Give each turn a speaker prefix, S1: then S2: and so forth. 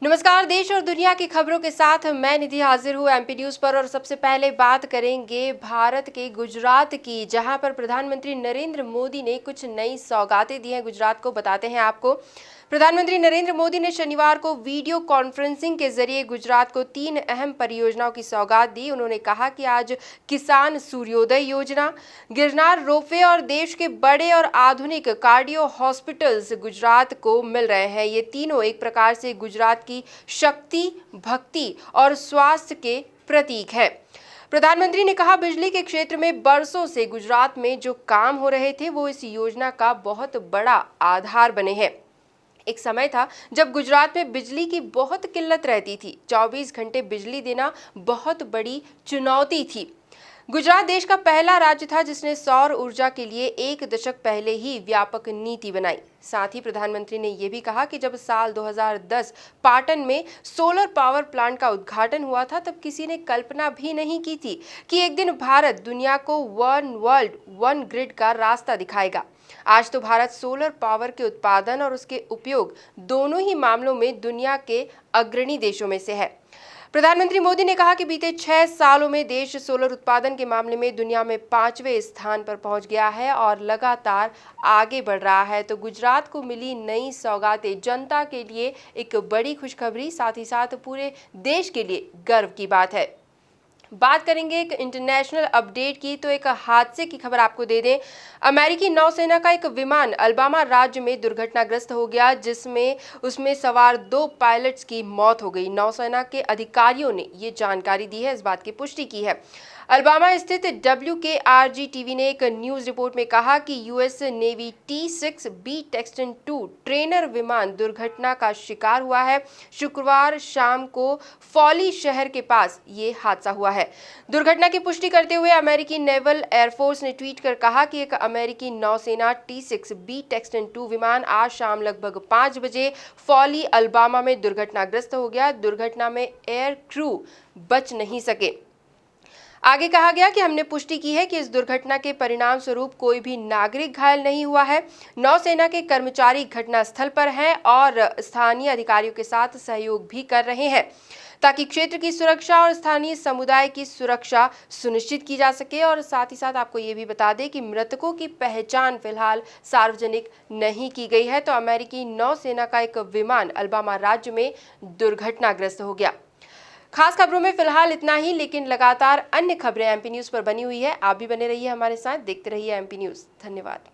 S1: नमस्कार। देश और दुनिया की खबरों के साथ मैं निधि हाजिर हूँ एमपी न्यूज पर। और सबसे पहले बात करेंगे भारत के गुजरात की, जहां पर प्रधानमंत्री नरेंद्र मोदी ने कुछ नई सौगातें दी हैं गुजरात को। बताते हैं आपको। प्रधानमंत्री नरेंद्र मोदी ने शनिवार को वीडियो कॉन्फ्रेंसिंग के जरिए गुजरात को 3 अहम परियोजनाओं की सौगात दी। उन्होंने कहा कि आज किसान सूर्योदय योजना, गिरनार रोपवे और देश के बड़े और आधुनिक कार्डियो हॉस्पिटल्स गुजरात को मिल रहे हैं। ये तीनों एक प्रकार से गुजरात की शक्ति, भक्ति और स्वास्थ्य के प्रतीक है। प्रधानमंत्री ने कहा, बिजली के क्षेत्र में बरसों से गुजरात में जो काम हो रहे थे वो इस योजना का बहुत बड़ा आधार बने हैं। एक समय था जब गुजरात में बिजली की बहुत किल्लत रहती थी। 24 घंटे बिजली देना बहुत बड़ी चुनौती थी। गुजरात देश का पहला राज्य था जिसने सौर ऊर्जा के लिए 1 दशक पहले ही व्यापक नीति बनाई। साथ ही प्रधानमंत्री ने यह भी कहा कि जब साल 2010 पाटन में सोलर पावर प्लांट का उद्घाटन हुआ था, तब किसी ने कल्पना भी नहीं की थी कि एक दिन भारत दुनिया को वन वर्ल्ड वन ग्रिड का रास्ता दिखाएगा। आज तो भारत सोलर पावर के उत्पादन और उसके उपयोग दोनों ही मामलों में दुनिया के अग्रणी देशों में से है। प्रधानमंत्री मोदी ने कहा कि बीते 6 सालों में देश सोलर उत्पादन के मामले में दुनिया में 5वें स्थान पर पहुंच गया है और लगातार आगे बढ़ रहा है। तो गुजरात को मिली नई सौगातें जनता के लिए एक बड़ी खुशखबरी, साथ ही साथ पूरे देश के लिए गर्व की बात है। बात करेंगे एक इंटरनेशनल अपडेट की, तो एक हादसे की खबर आपको दे दें। अमेरिकी नौसेना का एक विमान अलबामा राज्य में दुर्घटनाग्रस्त हो गया, जिसमें उसमें सवार 2 पायलट्स की मौत हो गई। नौसेना के अधिकारियों ने ये जानकारी दी है, इस बात की पुष्टि की है। अलबामा स्थित WKRG टीवी ने एक न्यूज रिपोर्ट में कहा कि US navy T-6B taxon 2 trainer विमान दुर्घटना का शिकार हुआ है। शुक्रवार शाम को फॉली शहर के पास ये हादसा हुआ है। दुर्घटना की पुष्टि करते हुए अमेरिकी नेवल एयरफोर्स ने ट्वीट कर कहा कि एक अमेरिकी नौसेना T-6B टेक्सन 2 विमान आज शाम लगभग 5 बजे फॉली अलबामा में दुर्घटनाग्रस्त हो गया। दुर्घटना में एयर क्रू बच नहीं सके। आगे कहा गया कि हमने पुष्टि की है कि इस दुर्घटना के परिणाम स्वरूप कोई भी नागरिक घायल नहीं हुआ है। नौसेना के कर्मचारी घटनास्थल पर हैं और स्थानीय अधिकारियों के साथ सहयोग भी कर रहे हैं ताकि क्षेत्र की सुरक्षा और स्थानीय समुदाय की सुरक्षा सुनिश्चित की जा सके। और साथ ही साथ आपको ये भी बता दें कि मृतकों की पहचान फिलहाल सार्वजनिक नहीं की गई है। तो अमेरिकी नौसेना का एक विमान अलबामा राज्य में दुर्घटनाग्रस्त हो गया। खास खबरों में फिलहाल इतना ही, लेकिन लगातार अन्य खबरें एमपी न्यूज पर बनी हुई है। आप भी बने रहिए हमारे साथ, देखते रहिए एमपी न्यूज। धन्यवाद।